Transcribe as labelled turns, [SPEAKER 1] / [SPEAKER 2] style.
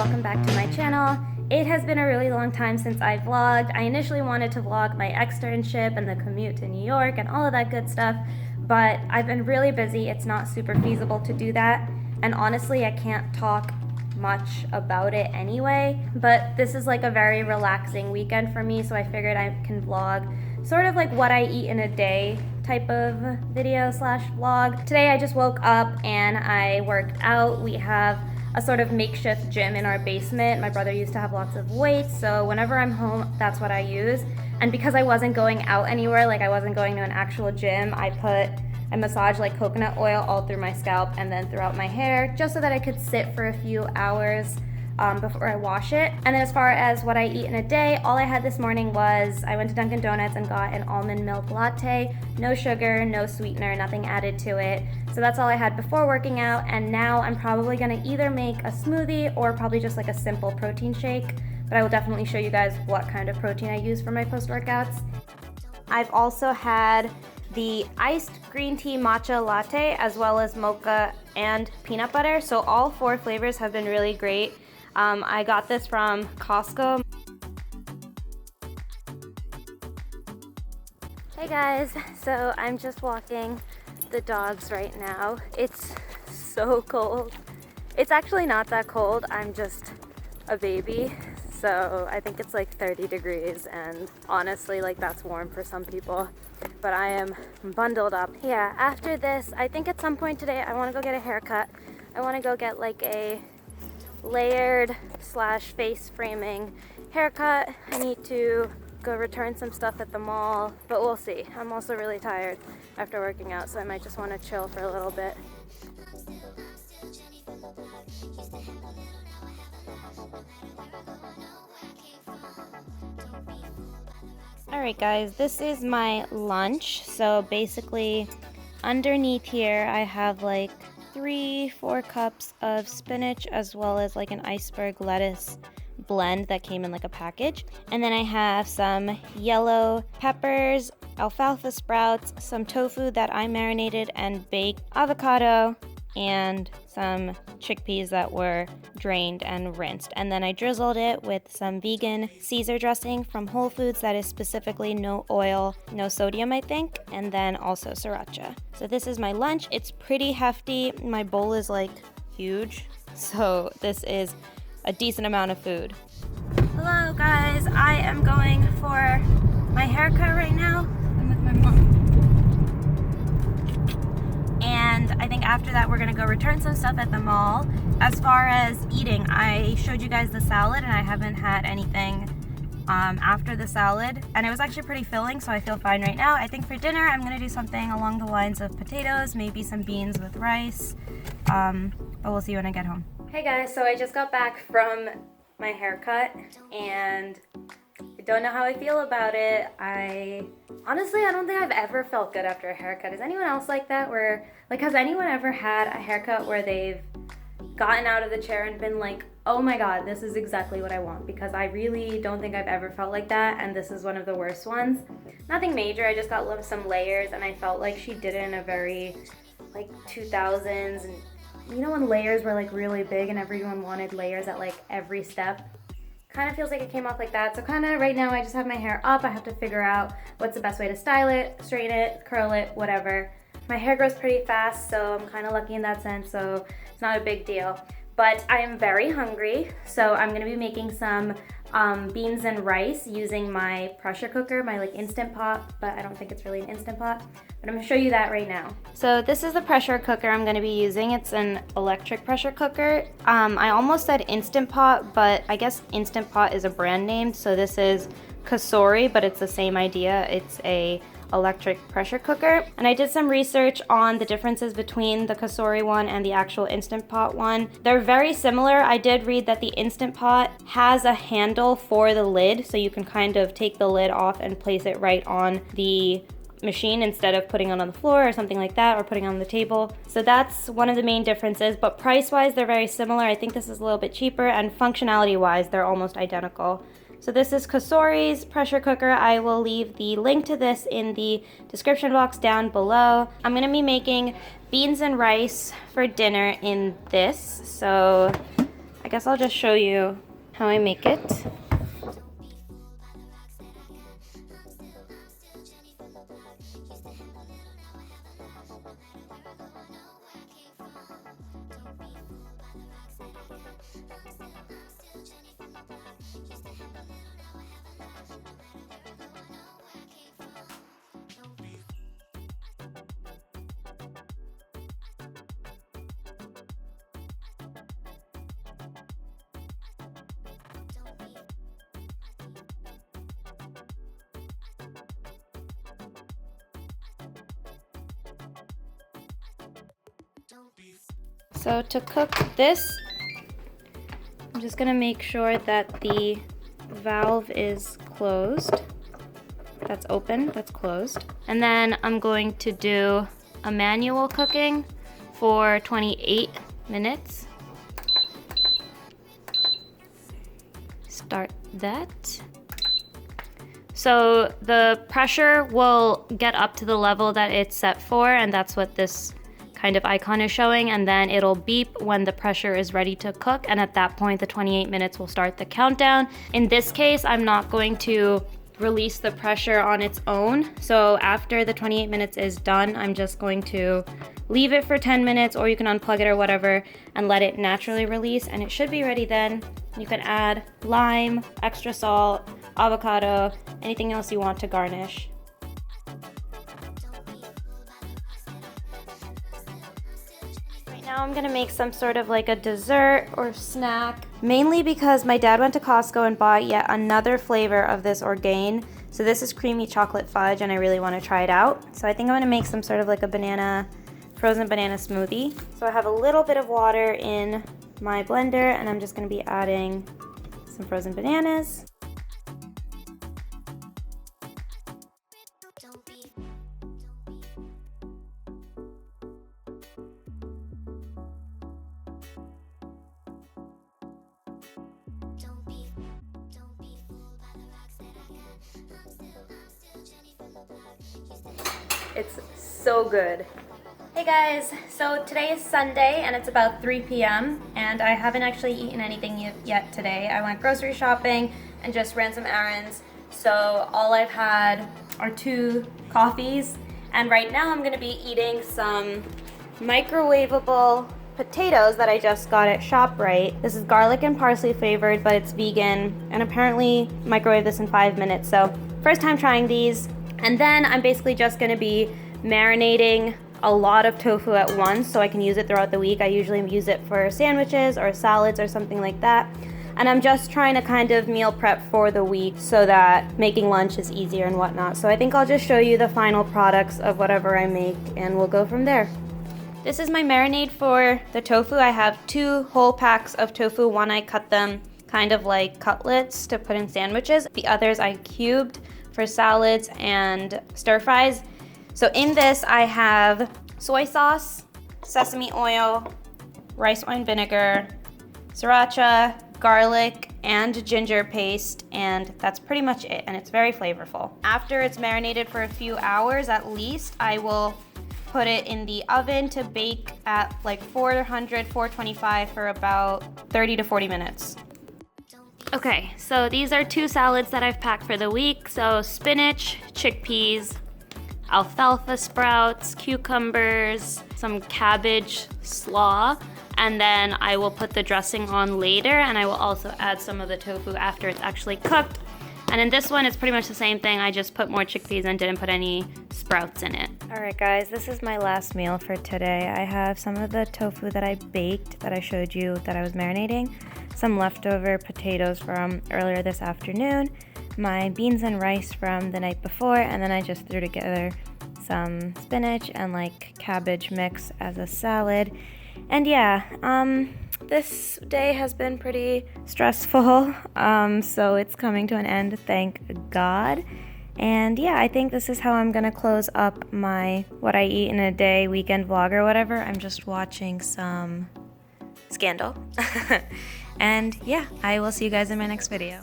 [SPEAKER 1] welcome back to my channel. It has been a really long time since I vlogged. I initially wanted to vlog my externship and the commute to New York and all of that good stuff, but I've been really busy. It's not super feasible to do that, and honestly I can't talk much about it anyway, but this is like a very relaxing weekend for me, so I figured I can vlog sort of like what I eat in a day type of video slash vlog. Today I just woke up and I worked out. We have a sort of makeshift gym in our basement. My brother used to have lots of weights, so whenever I'm home, that's what I use. And because I wasn't going out anywhere, like I wasn't going to an actual gym, I massaged like coconut oil all through my scalp and then throughout my hair, just so that I could sit for a few hours before I wash it. And then as far as what I eat in a day, all I had this morning was I went to Dunkin' Donuts and got an almond milk latte, no sugar, no sweetener, nothing added to it. So that's all I had before working out, and now I'm probably gonna either make a smoothie or probably just like a simple protein shake, but I will definitely show you guys what kind of protein I use for my post-workouts. I've also had the iced green tea matcha latte as well as mocha and peanut butter, so all four flavors have been really great. I got this from Costco. Hey guys, so I'm just walking the dogs right now. It's so cold. It's actually not that cold, I'm just a baby, so I think it's like 30 degrees, and honestly like that's warm for some people, but I am bundled up. Yeah, after this, I think at some point today I want to go get a haircut. I want to go get like a layered slash face framing haircut. I need to go return some stuff at the mall, but we'll see. I'm also really tired after working out, so I might just want to chill for a little bit. Alright guys, this is my lunch. So basically underneath here I have like 3-4 cups of spinach as well as like an iceberg lettuce blend that came in like a package, and then I have some yellow peppers, alfalfa sprouts, some tofu that I marinated and baked, avocado, and some chickpeas that were drained and rinsed, and then I drizzled it with some vegan Caesar dressing from Whole Foods that is specifically no oil, no sodium I think, and then also Sriracha. So this is my lunch. It's pretty hefty. My bowl is like huge, so this is a decent amount of food. Hello guys, I am going for my haircut right now. I'm with my mom. And I think after that we're gonna go return some stuff at the mall. As far as eating, I showed you guys the salad and I haven't had anything after the salad, and it was actually pretty filling, so I feel fine right now. I think for dinner I'm gonna do something along the lines of potatoes, maybe some beans with rice, but we'll see when I get home. Hey guys, so I just got back from my haircut and I don't know how I feel about it. Honestly, I don't think I've ever felt good after a haircut. Is anyone else like that? Has anyone ever had a haircut where they've gotten out of the chair and been like, oh my god, this is exactly what I want? Because I really don't think I've ever felt like that, and this is one of the worst ones. Nothing major, I just got some layers, and I felt like she did it in a very like 2000s, and you know when layers were like really big and everyone wanted layers at like every step? Kind of feels like it came off like that. So kind of right now I just have my hair up. I have to figure out what's the best way to style it, straighten it, curl it, whatever. My hair grows pretty fast, so I'm kind of lucky in that sense, so it's not a big deal. But I am very hungry, so I'm gonna be making some beans and rice using my pressure cooker, my like Instant Pot, but I don't think it's really an Instant Pot. But I'm gonna show you that right now. So this is the pressure cooker I'm gonna be using. It's an electric pressure cooker. I almost said Instant Pot, but I guess Instant Pot is a brand name. So this is Cosori, but it's the same idea. It's a electric pressure cooker. And I did some research on the differences between the Cosori one and the actual Instant Pot one. They're very similar. I did read that the Instant Pot has a handle for the lid, so you can kind of take the lid off and place it right on the machine instead of putting it on the floor or something like that, or putting it on the table. So that's one of the main differences, but price-wise they're very similar. I think this is a little bit cheaper, and functionality-wise they're almost identical. So this is Cosori's pressure cooker. I will leave the link to this in the description box down below. I'm gonna be making beans and rice for dinner in this. So I guess I'll just show you how I make it. So to cook this, I'm just gonna make sure that the valve is closed. That's open, that's closed. And then I'm going to do a manual cooking for 28 minutes. Start that. So the pressure will get up to the level that it's set for, and that's what this kind of icon is showing, and then it'll beep when the pressure is ready to cook, and at that point the 28 minutes will start the countdown. In this case, I'm not going to release the pressure on its own, so after the 28 minutes is done, I'm just going to leave it for 10 minutes, or you can unplug it or whatever and let it naturally release, and it should be ready then. You can add lime, extra salt, avocado, anything else you want to garnish. Now I'm gonna make some sort of like a dessert or snack, mainly because my dad went to Costco and bought yet another flavor of this orgain. So this is creamy chocolate fudge and I really wanna try it out. So I think I'm gonna make some sort of like a frozen banana smoothie. So I have a little bit of water in my blender and I'm just gonna be adding some frozen bananas. It's so good. Hey guys, so today is Sunday and it's about 3 p.m. and I haven't actually eaten anything yet today. I went grocery shopping and just ran some errands. So all I've had are 2 coffees, and right now I'm gonna be eating some microwavable potatoes that I just got at ShopRite. This is garlic and parsley flavored, but it's vegan, and apparently microwave this in 5 minutes. So first time trying these. And then I'm basically just gonna be marinating a lot of tofu at once so I can use it throughout the week. I usually use it for sandwiches or salads or something like that. And I'm just trying to kind of meal prep for the week so that making lunch is easier and whatnot. So I think I'll just show you the final products of whatever I make and we'll go from there. This is my marinade for the tofu. I have 2 whole packs of tofu. One I cut them kind of like cutlets to put in sandwiches. The others I cubed for salads and stir fries. So in this I have soy sauce, sesame oil, rice wine vinegar, sriracha, garlic, and ginger paste, and that's pretty much it, and it's very flavorful. After it's marinated for a few hours at least, I will put it in the oven to bake at like 400, 425 for about 30 to 40 minutes. Okay, so these are 2 salads that I've packed for the week. So spinach, chickpeas, alfalfa sprouts, cucumbers, some cabbage slaw, and then I will put the dressing on later, and I will also add some of the tofu after it's actually cooked. And in this one, it's pretty much the same thing. I just put more chickpeas and didn't put any sprouts in it. All right, guys, this is my last meal for today. I have some of the tofu that I baked that I showed you that I was marinating, some leftover potatoes from earlier this afternoon, my beans and rice from the night before, and then I just threw together some spinach and like cabbage mix as a salad. And yeah, this day has been pretty stressful, so it's coming to an end, thank God. And yeah, I think this is how I'm gonna close up my what I eat in a day weekend vlog or whatever. I'm just watching some Scandal. And yeah, I will see you guys in my next video.